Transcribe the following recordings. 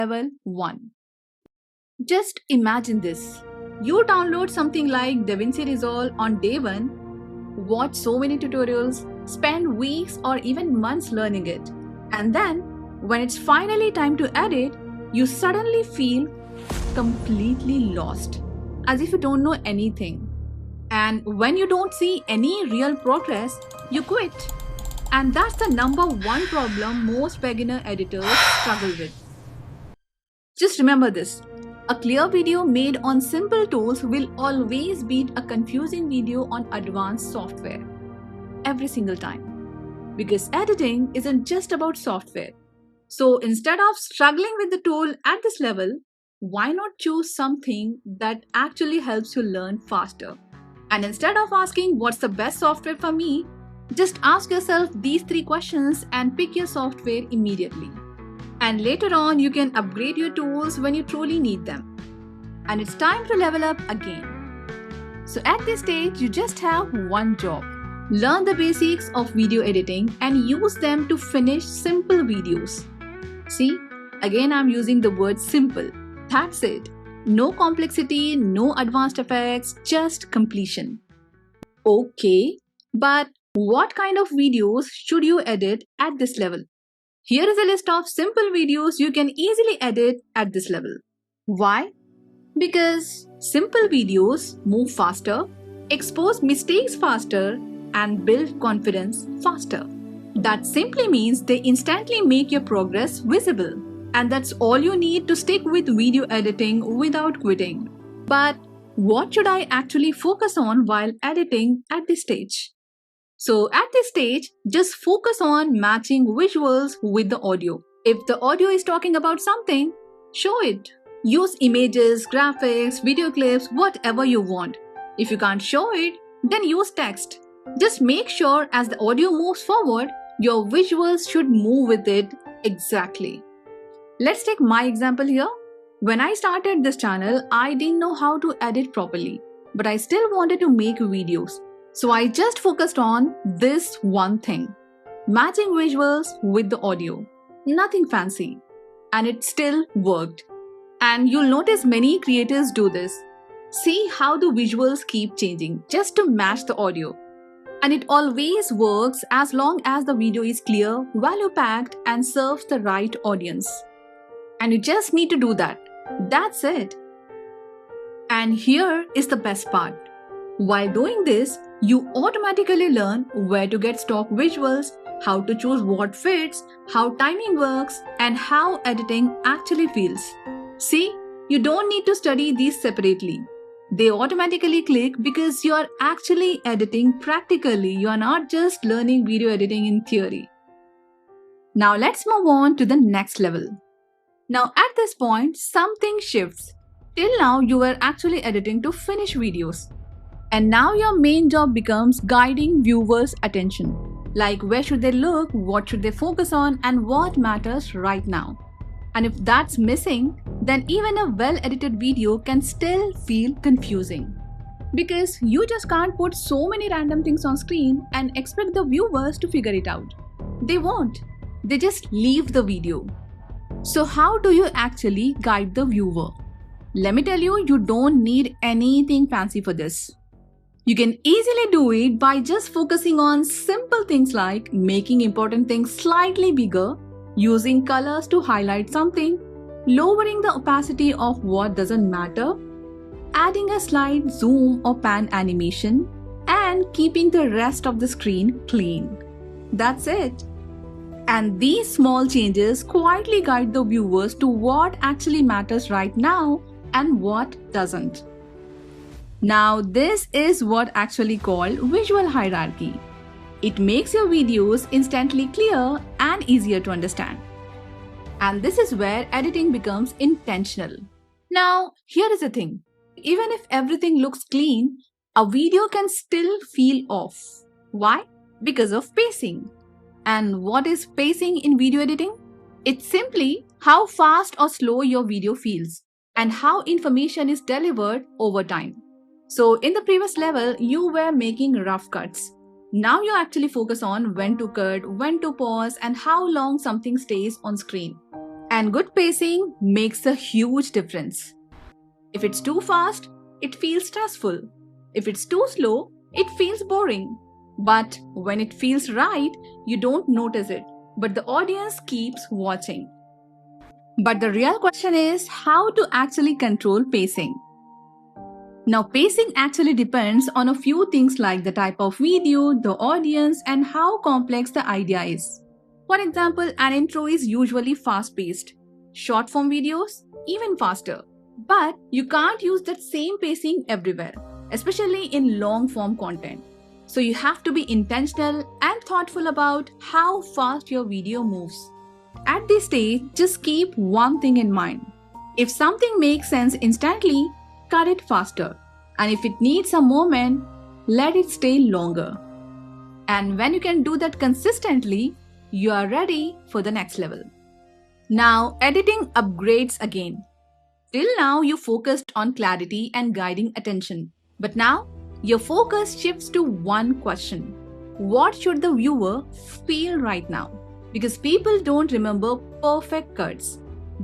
Level 1. Just imagine this. You download something like DaVinci Resolve on day 1, watch so many tutorials, spend weeks or even months learning it, and then when it's finally time to edit, you suddenly feel completely lost, as if you don't know anything. And when you don't see any real progress, you quit. And that's the number one problem most beginner editors struggle with. Just remember this. A clear video made on simple tools will always beat a confusing video on advanced software. Every single time. Because editing isn't just about software. So instead of struggling with the tool at this level, why not choose something that actually helps you learn faster? And instead of asking what's the best software for me, just ask yourself these 3 questions and pick your software immediately. And later on, you can upgrade your tools when you truly need them. And it's time to level up again. So at this stage, you just have one job. Learn the basics of video editing and use them to finish simple videos. See, again I'm using the word simple. That's it. No complexity, no advanced effects, just completion. Okay, but what kind of videos should you edit at this level? Here is a list of simple videos you can easily edit at this level. Why? Because simple videos move faster, expose mistakes faster, and build confidence faster. That simply means they instantly make your progress visible. And that's all you need to stick with video editing without quitting. But what should I actually focus on while editing at this stage? So at this stage, just focus on matching visuals with the audio. If the audio is talking about something, show it. Use images, graphics, video clips, whatever you want. If you can't show it, then use text. Just make sure as the audio moves forward, your visuals should move with it exactly. Let's take my example here. When I started this channel, I didn't know how to edit properly, but I still wanted to make videos. So I just focused on this one thing, matching visuals with the audio. Nothing fancy. And it still worked. And you'll notice many creators do this. See how the visuals keep changing just to match the audio. And it always works as long as the video is clear, value-packed, and serves the right audience. And you just need to do that. That's it. And here is the best part. While doing this, you automatically learn where to get stock visuals, how to choose what fits, how timing works, and how editing actually feels. See, you don't need to study these separately. They automatically click because you are actually editing practically. You are not just learning video editing in theory. Now let's move on to the next level. Now at this point, something shifts. Till now, you were actually editing to finish videos. And now your main job becomes guiding viewers' attention. Like where should they look, what should they focus on, and what matters right now. And if that's missing, then even a well-edited video can still feel confusing. Because you just can't put so many random things on screen and expect the viewers to figure it out. They won't. They just leave the video. So how do you actually guide the viewer? Let me tell you, you don't need anything fancy for this. You can easily do it by just focusing on simple things like making important things slightly bigger, using colors to highlight something, lowering the opacity of what doesn't matter, adding a slight zoom or pan animation, and keeping the rest of the screen clean. That's it. And these small changes quietly guide the viewers to what actually matters right now and what doesn't. Now, this is what actually called visual hierarchy. It makes your videos instantly clear and easier to understand. And this is where editing becomes intentional. Now, here is the thing. Even if everything looks clean, a video can still feel off. Why? Because of pacing. And what is pacing in video editing? It's simply how fast or slow your video feels and how information is delivered over time. So in the previous level, you were making rough cuts. Now you actually focus on when to cut, when to pause, and how long something stays on screen. And good pacing makes a huge difference. If it's too fast, it feels stressful. If it's too slow, it feels boring. But when it feels right, you don't notice it, but the audience keeps watching. But the real question is how to actually control pacing. Now, pacing actually depends on a few things like the type of video, the audience, and how complex the idea is. For example, an intro is usually fast-paced. Short form videos, even faster. But you can't use that same pacing everywhere, especially in long form content. So you have to be intentional and thoughtful about how fast your video moves. At this stage, just keep one thing in mind. If something makes sense instantly, cut it faster. And if it needs a moment, let it stay longer. And when you can do that consistently, you are ready for the next level. Now, editing upgrades again. Till now, you focused on clarity and guiding attention. But now, your focus shifts to one question. What should the viewer feel right now? Because people don't remember perfect cuts.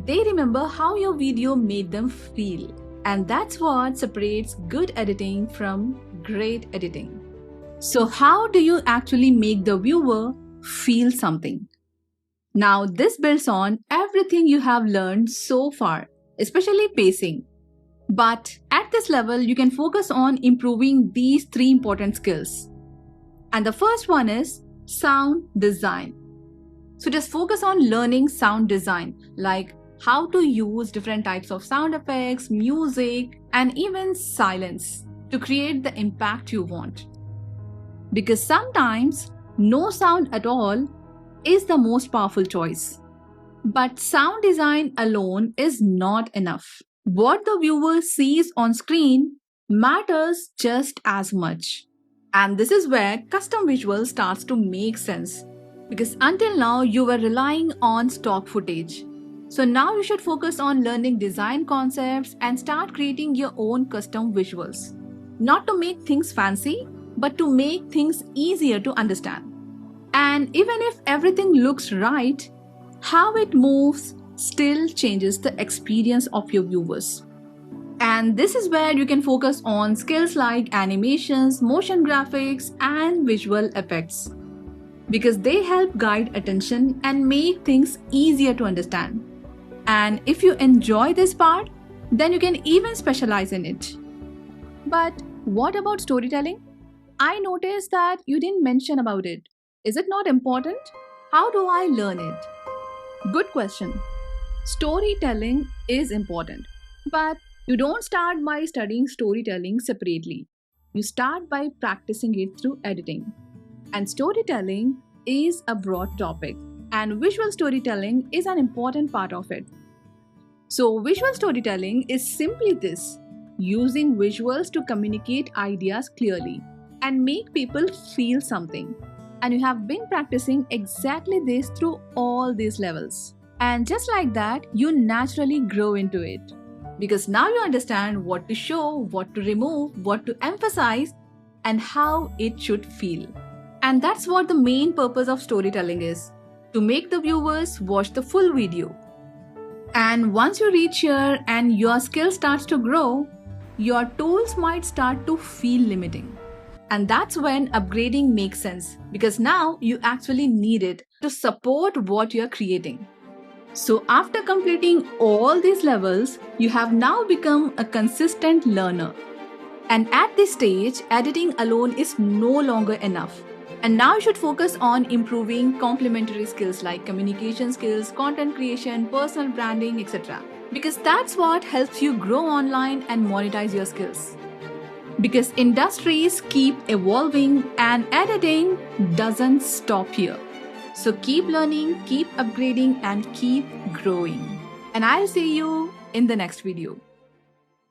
They remember how your video made them feel. And that's what separates good editing from great editing. So how do you actually make the viewer feel something? Now, this builds on everything you have learned so far, especially pacing. But at this level, you can focus on improving these three important skills. And the first one is sound design. So just focus on learning sound design, like how to use different types of sound effects, music, and even silence to create the impact you want. Because sometimes no sound at all is the most powerful choice. But sound design alone is not enough. What the viewer sees on screen matters just as much. And this is where custom visual starts to make sense. Because until now, you were relying on stock footage. So now you should focus on learning design concepts and start creating your own custom visuals. Not to make things fancy, but to make things easier to understand. And even if everything looks right, how it moves still changes the experience of your viewers. And this is where you can focus on skills like animations, motion graphics, and visual effects. Because they help guide attention and make things easier to understand. And if you enjoy this part, then you can even specialize in it. But what about storytelling? I noticed that you didn't mention about it. Is it not important? How do I learn it? Good question. Storytelling is important, but you don't start by studying storytelling separately. You start by practicing it through editing. And storytelling is a broad topic, and visual storytelling is an important part of it. So, visual storytelling is simply this: using visuals to communicate ideas clearly and make people feel something. And you have been practicing exactly this through all these levels. And just like that, you naturally grow into it. Because now you understand what to show, what to remove, what to emphasize, and how it should feel. And that's what the main purpose of storytelling is: to make the viewers watch the full video. And once you reach here and your skill starts to grow, your tools might start to feel limiting. And that's when upgrading makes sense, because now you actually need it to support what you're creating. So after completing all these levels, you have now become a consistent learner. And at this stage, editing alone is no longer enough. And now you should focus on improving complementary skills like communication skills, content creation, personal branding, etc. Because that's what helps you grow online and monetize your skills. Because industries keep evolving and editing doesn't stop here. So keep learning, keep upgrading, and keep growing. And I'll see you in the next video.